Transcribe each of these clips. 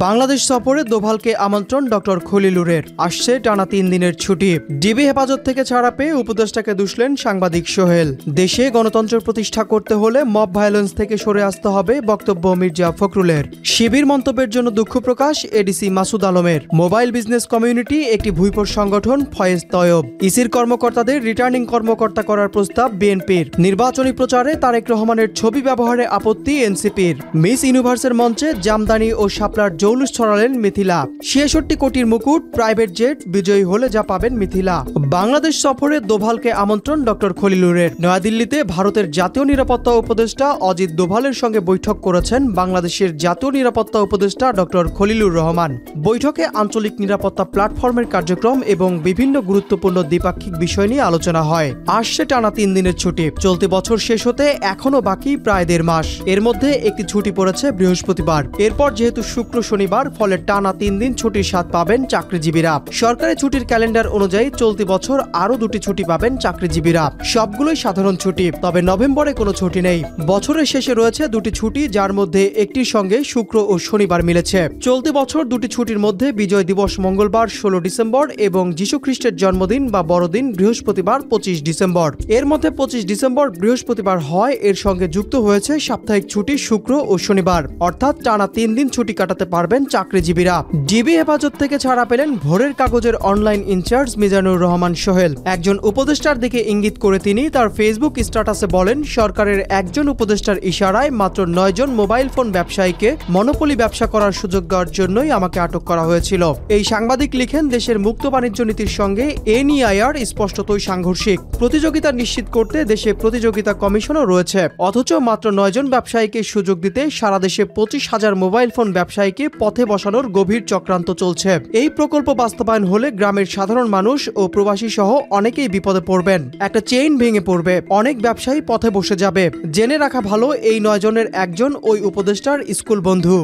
বাংলাদেশ সফরে দোভালকে আমন্ত্রণ ডক্টর খলিলুরের। আসছে টানা 3 দিনের ছুটি। ডিবি হেফাজত থেকে ছাড়া পেয়ে উপদেষ্টাকে দুষলেন সাংবাদিক সোহেল। দেশে গণতন্ত্র প্রতিষ্ঠা করতে হলে মব ভায়োলেন্স থেকে সরে আসতে হবে বক্তব্য মির্জা ফখরুলের। শিবির মন্তব্যের জন্য দুঃখ প্রকাশ এডিসি মাসুদ আলমের। মোবাইল বিজনেস কমিউনিটি একটি ভুইফোর সংগঠন ফয়েজ তয়ব। ইসির কর্মকর্তাদের রিটার্নিং কর্মকর্তা করার প্রস্তাব বিএনপির। নির্বাচনী প্রচারে তারেক রহমানের ছবি ব্যবহারে আপত্তি এনসিপির। মিস ইউনিভার্সের মঞ্চে জামদানি ও শাপলার জৌলুস ছড়ালেন মিথিলা। 66 কোটির মুকুট, প্রাইভেট জেট, বিজয়ী হলে যা পাবেন মিথিলা। বাংলাদেশ সফরে দোভালকে আমন্ত্রণ ডক্টর খলিলুরের। নয়াদিল্লিতে ভারতের জাতীয় নিরাপত্তা উপদেষ্টা অজিত দোভালের সঙ্গে বৈঠক করেছেন বাংলাদেশের জাতীয় নিরাপত্তা উপদেষ্টা ডক্টর খলিলুর রহমান। বৈঠকে আঞ্চলিক নিরাপত্তা প্ল্যাটফর্মের কার্যক্রম এবং বিভিন্ন গুরুত্বপূর্ণ দ্বিপাক্ষিক বিষয় নিয়ে আলোচনা হয়। আসছে টানা 3 দিনের ছুটি। চলতি বছর শেষ হতে এখনো বাকি প্রায় 1.5 মাস। এর মধ্যে একটি ছুটি পড়েছে বৃহস্পতিবার। এরপর যেহেতু শুক্র শনিবার, ফলে টানা 3 দিন ছুটির স্বাদ পাবেন চাকরিজীবীরা। সরকারি ছুটির ক্যালেন্ডার অনুযায়ী চলতি বছর আরও 2টি ছুটি পাবেন চাকরিজীবীরা। সবগুলোই সাধারণ ছুটি, তবে নভেম্বরে কোনো ছুটি নেই। বছরের শেষে রয়েছে 2টি ছুটি, যার মধ্যে একটির সঙ্গে শুক্র ও শনিবার মিলেছে। চলতি বছর 2টি ছুটির মধ্যে বিজয় দিবস মঙ্গলবার 16 ডিসেম্বর এবং যীশু খ্রিস্টের জন্মদিন বা বড়দিন বৃহস্পতিবার 25 ডিসেম্বর। এর মধ্যে 25 ডিসেম্বর বৃহস্পতিবার হয়, এর সঙ্গে যুক্ত হয়েছে সাপ্তাহিক ছুটি শুক্র ও শনিবার। অর্থাৎ টানা 3 দিন ছুটি কাটাতে পারবেন চাকরিজীবীরা। ডিবি হেফাজত থেকে ছাড়া পেলেন ভোরের কাগজের অনলাইন ইনচার্জ মিজানুর রহমান সোহেল। একজন উপদেষ্টার দিকে ইঙ্গিত করে তিনি তার ফেসবুক স্ট্যাটাসে বলেন, সরকারের একজন উপদেষ্টার ইশারায় মাত্র 9 জন মোবাইল ফোন ব্যবসায়ীকে মনোপলি ব্যবসা করার সুযোগ দেওয়ার জন্যই আমাকে আটক করা হয়েছিল। এই সাংবাদিক লিখেন, দেশের মুক্ত বাণিজ্য নীতির সঙ্গে এনইআইআর স্পষ্টতই সাংঘর্ষিক। প্রতিযোগিতা নিশ্চিত করতে দেশে প্রতিযোগিতা কমিশনও রয়েছে, অথচ মাত্র 9 জন ব্যবসায়ীকে সুযোগ দিতে সারা দেশে 25,000 মোবাইল ফোন ব্যবসায়ীকে পথে বসানোর গভীর চক্রান্ত চলছে। এই প্রকল্প বাস্তবায়ন হলে গ্রামের সাধারণ মানুষ ও প্রবাসী সহ অনেকেই বিপদে পড়বেন। একটা চেইন ভেঙে পড়বে, অনেক ব্যবসায়ী পথে বসে যাবে। জেনে রাখা ভালো, এই 9 জনের একজন ওই উপদেষ্টার স্কুল বন্ধু।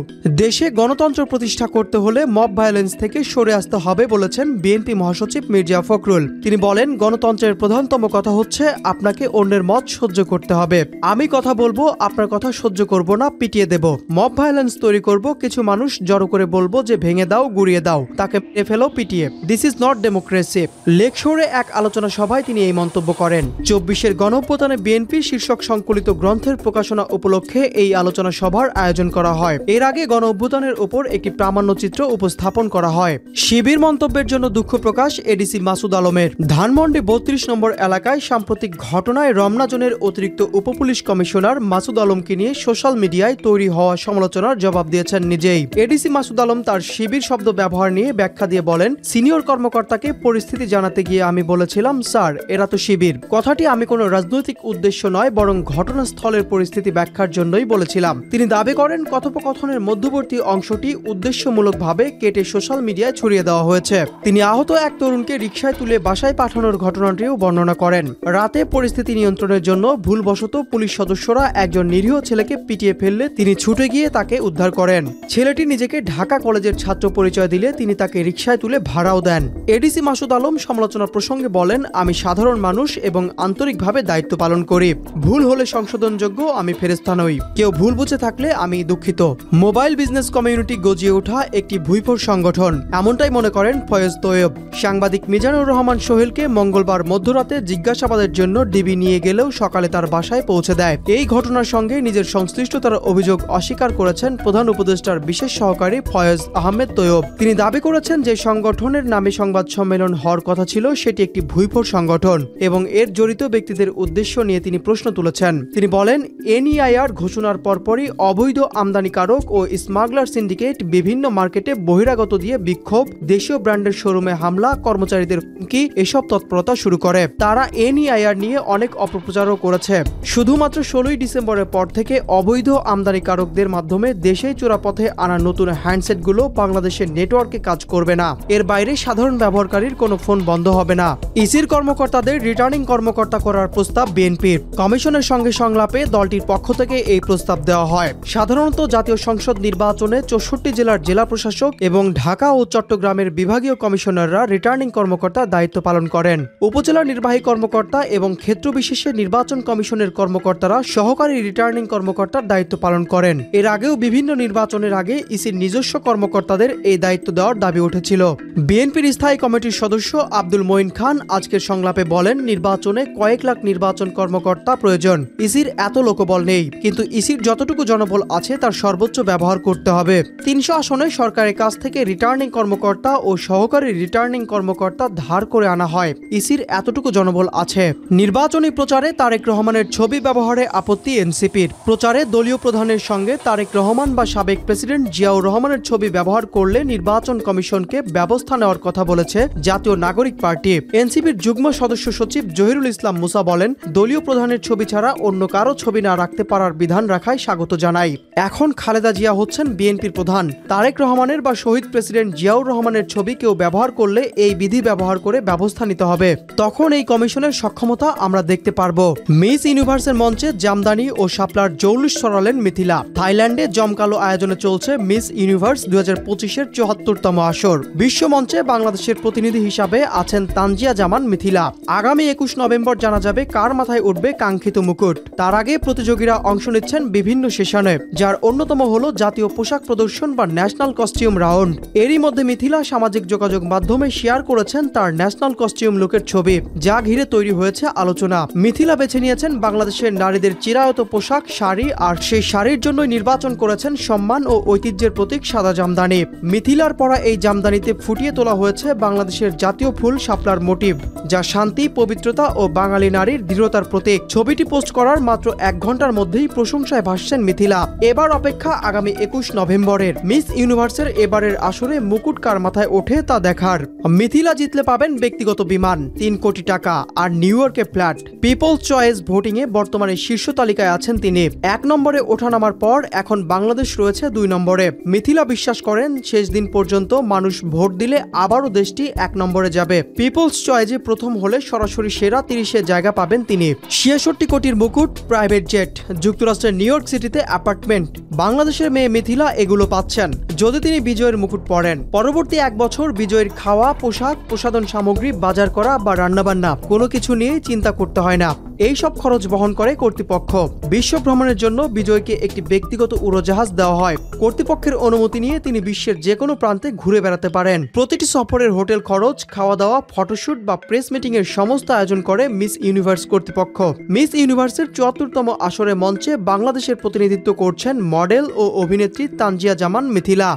দেশে গণতন্ত্র প্রতিষ্ঠা করতে হলে মব ভায়োলেন্স থেকে সরে আসতে হবে বলেছেন বিএনপি মহাসচিব মির্জা ফখরুল। তিনি বলেন, গণতন্ত্রের প্রধানতম কথা হচ্ছে আপনাকে অন্যের মত সহ্য করতে হবে। আমি কথা বলবো, আপনার কথা সহ্য করব না, পিটিয়ে দেব। মব ভায়োলেন্স তৈরি করব, কিছু মানুষ জড়ো করে বলবো যে ভেঙে দাও, গুড়িয়ে দাও, তাকে মেরে ফেলো পিটিয়ে। This is not democracy. লেকশোরে এক আলোচনা সভায় তিনি এই মন্তব্য করেন। 24-এর গণঅভ্যুত্থানে বিএনপির শীর্ষক সংকলিত গ্রন্থের প্রকাশনা উপলক্ষে এই আলোচনা সভার আয়োজন করা হয়। এর আগে গণঅভ্যুত্থানের উপর একটি প্রামাণ্যচিত্র উপস্থাপন করা হয়। শিবির মন্তব্যের জন্য দুঃখ প্রকাশ এডিসি মাসুদ আলমের। ধানমন্ডি 32 নম্বর এলাকায় সাম্প্রতিক ঘটনায় রমনা জোনের অতিরিক্ত উপপুলিশ কমিশনার মাসুদ আলমকে নিয়ে সোশ্যাল মিডিয়ায় তৈরি হওয়া সমালোচনার জবাব দিয়েছেন নিজেই। এডিসি মাসুদ আলম তার শিবির শব্দ ব্যবহার নিয়ে ব্যাখ্যা দিয়ে বলেন, সিনিয়র কর্মকর্তাকে পরিস্থিতি জানাতে গিয়ে আমি বলেছিলাম, স্যার এরা তো শিবির। কথাটি আমি কোনো রাজনৈতিক উদ্দেশ্য নয়, বরং ঘটনাস্থলের পরিস্থিতি ব্যাখ্যার জন্যই বলেছিলাম। তিনি দাবি করেন, কথোপকথনের মধ্যবর্তী অংশটি উদ্দেশ্যমূলকভাবে কেটে সোশ্যাল মিডিয়ায় ছড়িয়ে দেওয়া হয়েছে। তিনি আহত এক তরুণকে রিকশায় তুলে বাসায় পাঠানোর ঘটনাটিও বর্ণনা করেন। রাতে পরিস্থিতি নিয়ন্ত্রণের জন্য ভুলবশত পুলিশ সদস্যরা একজন নিরীহ ছেলেকে পিটিয়ে ফেললে তিনি ছুটে গিয়ে তাকে উদ্ধার করেন। ছেলেটি নিজেকে ঢাকা কলেজের ছাত্র পরিচয় দিলে তিনি তাকে রিকশায় তুলে ভাড়াও দেন। এডিসি মাসুদ আলম সমালোচনা প্রসঙ্গে বলেন, আমি সাধারণ মানুষ এবং আন্তরিকভাবে দায়িত্ব পালন করি। ভুল হলে সংশোধনযোগ্য, আমি ফেরেশতা নই। কেউ ভুল বুঝে থাকলে আমি দুঃখিত। মোবাইল বিজনেস কমিউনিটি গজিয়ে ওঠা একটি ভুইফোর সংগঠন, এমনটাই মনে করেন ফয়েজ তয়ব। সাংবাদিক মিজানুর রহমান সোহেলকে মঙ্গলবার মধ্যরাতে জিজ্ঞাসাবাদের জন্য ডিবি নিয়ে গেলেও সকালে তার বাসায় পৌঁছে দেয়। এই ঘটনার সঙ্গে নিজের সংশ্লিষ্টতার অভিযোগ অস্বীকার করেছেন প্রধান উপদেষ্টার বিশেষ সহকারী ফয়েজ আহমেদ তয়ব। তিনি দাবি করেছেন যে সংগঠনের নামে সংবাদ সম্মেলন হওয়ার কথা ছিল সেটি একটি ভুইফোর সংগঠন এবং এর জড়িত ব্যক্তিদের উদ্দেশ্য নিয়ে তিনি প্রশ্ন তুলেছেন। তিনি বলেন, এনইআইআর ঘোষণার পরপরই অবৈধ আমদানিকারক ও স্মাগলার সিন্ডিকেট বিভিন্ন মার্কেটে বহিরাগত দিয়ে বিক্ষোভ, দেশীয় ব্র্যান্ডের শোরুমে হামলা, কর্মচারীদের হুমকি, এসব তৎপরতা শুরু করে। তারা এনইআইআর নিয়ে অনেক অপপ্রচারও করেছে। শুধুমাত্র 16 ডিসেম্বরের পর থেকে অবৈধ আমদানিকারকদের মাধ্যমে দেশেই চোরাপথে আনা নতুন হ্যান্ডসেটগুলো বাংলাদেশের নেটওয়ার্কে কাজ করবে না। এর বাইরে সাধারণ ব্যবহারকারীর কোনো ফোন বন্ধ হবে না। ইসির কর্মকর্তাদের রিটার্নিং কর্মকর্তা করার প্রস্তাব বিএনপির। কমিশনের সঙ্গে সংলাপে দলটির পক্ষ থেকে এই প্রস্তাব দেওয়া হয়। সাধারণত জাতীয় সংসদ নির্বাচনে 64 জেলার জেলা প্রশাসক এবং ঢাকা ও চট্টগ্রামের বিভাগীয় কমিশনাররা রিটার্নিং কর্মকর্তার দায়িত্ব পালন করেন। উপজেলা নির্বাহী কর্মকর্তা এবং ক্ষেত্র বিশেষে নির্বাচন কমিশনের কর্মকর্তারা সহকারী রিটার্নিং কর্মকর্তার দায়িত্ব পালন করেন। এর আগেও বিভিন্ন নির্বাচনের আগে ইসির নিজস্ব কর্মকর্তাদের এই দায়িত্ব দেওয়ার দাবি উঠেছিল। বিএনপির স্থায়ী কমিটির সদস্য আব্দুল মঈন খান আজকের সংলাপে বলেন, নির্বাচনে কয়েক লাখ নির্বাচন কর্মকর্তা প্রয়োজন। ইসির এত লোকবল নেই, কিন্তু ইসির যতটুকু জনবল আছে তার সর্বোচ্চ ব্যবহার করতে হবে। 300 আসনে সরকারের কাছ থেকে রিটার্নিং কর্মকর্তা ও সহকারী রিটার্নিং কর্মকর্তা ধার করে আনা হয়। ইসির এতটুকু জনবল আছে। নির্বাচনী প্রচারে তারেক রহমানের ছবি ব্যবহারে আপত্তি এনসিপির। প্রচারে দলীয় প্রধানের সঙ্গে তারেক রহমান বা সাবেক প্রেসিডেন্ট জিয়াউর রহমানের ছবি ব্যবহার করলে নির্বাচন কমিশনকে ব্যবস্থা নেওয়ার কথা বলেছে জাতীয় নাগরিক পার্টি। এনসিপির যুগ্ম সদস্য সচিব জহিরুল ইসলাম মুসা বলেন, দলীয় প্রধানের ছবি ছাড়া অন্য কারো ছবি না রাখতে পারার বিধান রাখায় স্বাগত জানাই। এখন খালেদা জিয়া হচ্ছেন বিএনপির প্রধান। তারেক রহমানের বা শহীদ প্রেসিডেন্ট জিয়াউর রহমানের ছবি কেউ ব্যবহার করলে এই বিধি ব্যবহার করে ব্যবস্থা নিতে হবে। তখন এই কমিশনের সক্ষমতা আমরা দেখতে পারব। মিস ইউনিভার্সের মঞ্চে জামদানি ও শাপলার জৌলুস ছড়ালেন মিথিলা। থাইল্যান্ডে জমকালো আয়োজনে চলছে মিস ইউনিভার্স 2025-এর 74তম আসর। বিশ্বমঞ্চে বাংলাদেশের প্রতিনিধি হিসাবে আছেন তানজিয়া জামান মিথিলা। আগামী 21 নভেম্বর জানা যাবে কার মাথায় উঠবে কাঙ্ক্ষিত মুকুট। তার আগে প্রতিযোগীরা অংশ নিচ্ছেন বিভিন্ন সেশনে, যার অন্যতম হলো জাতীয় পোশাক প্রদর্শন বা ন্যাশনাল কস্টিউম রাউন্ড। এরই মধ্যে মিথিলা সামাজিক যোগাযোগ মাধ্যমে শেয়ার করেছেন তার ন্যাশনাল কস্টিউম লুকের ছবি, যা ঘিরে তৈরি হয়েছে আলোচনা। মিথিলা বেছে নিয়েছেন বাংলাদেশের নারীদের চিরায়ত পোশাক শাড়ি, আর সেই শাড়ির জন্যই নির্বাচন করেছেন সম্মান ও ঐতিহ্যের প্রতীক সাদা জামদানি। মিথিলার পরা এই জামদানিতে ফুটিয়ে তোলা হয়েছে বাংলাদেশের জাতীয় ফুল শাপলার মোটিভ, যা শান্তি, পবিত্রতা ও বাঙালি নারীর দৃঢ়তার প্রতীক। ছবিটি পোস্ট করার মাত্র 1 ঘন্টার মধ্যেই প্রশংসায় ভাসছেন মিথিলা। এবার অপেক্ষা আগামী 21 নভেম্বরের। মিস ইউনিভার্সের এবারের আসরে মুকুট কার মাথায় ওঠে তা দেখার। মিথিলা জিতলে পাবেন ব্যক্তিগত বিমান, 3 কোটি টাকা আর নিউ ইয়র্কে ফ্ল্যাট। পিপলস চয়েস ভোটিংয়ে বর্তমানে শীর্ষ তালিকায় আছেন তিনি। 1 নম্বরে ওঠানামার পর এখন বাংলাদেশ রয়েছে 2 নম্বরে। মিথিলা বিশ্বাস করেন শেষ দিন পর্যন্ত মানুষ ভোট দিলে আবারও দেশটি 1 নম্বরে যাবে। পিপলস চয়েসে প্রথম হলে সরাসরি সেরা 30-এ জায়গা পাবেন তিনি। 66 কোটির মুকুট, প্রাইভেট জেট, যুক্তরাষ্ট্রের নিউ ইয়র্ক সিটিতে অ্যাপার্টমেন্ট। বাংলাদেশের মেয়ে মিথিলা এগুলো পাচ্ছেন যদি তিনি বিজয়ের মুকুট পরেন। পরবর্তী 1 বছর বিজয়ের খাওয়া, পোশাক, প্রসাধন সামগ্রী, বাজার করা বা রান্নাবান্না কোনো কিছু নিয়েই চিন্তা করতে হয় না। এই সব খরচ বহন করে কর্তৃপক্ষ। বিশ্ব ভ্রমণের জন্য বিজয়কে একটি ব্যক্তিগত উড়োজাহাজ দেওয়া হয়। কর্তৃপক্ষের অনুমতি নিয়ে তিনি বিশ্বের যে কোনো প্রান্তে ঘুরে বেড়াতে পারেন। প্রতিটি সফরের হোটেল খরচ, খাওয়া দাওয়া, ফটোশুট বা প্রেস মিটিং এর সমস্ত আয়োজন করে মিস ইউনিভার্স কর্তৃপক্ষ। মিস ইউনিভার্সের 74তম আসরে মঞ্চে বাংলাদেশের প্রতিনিধিত্ব করছেন মডেল ও অভিনেত্রী তানজিয়া জামান মিথিলা।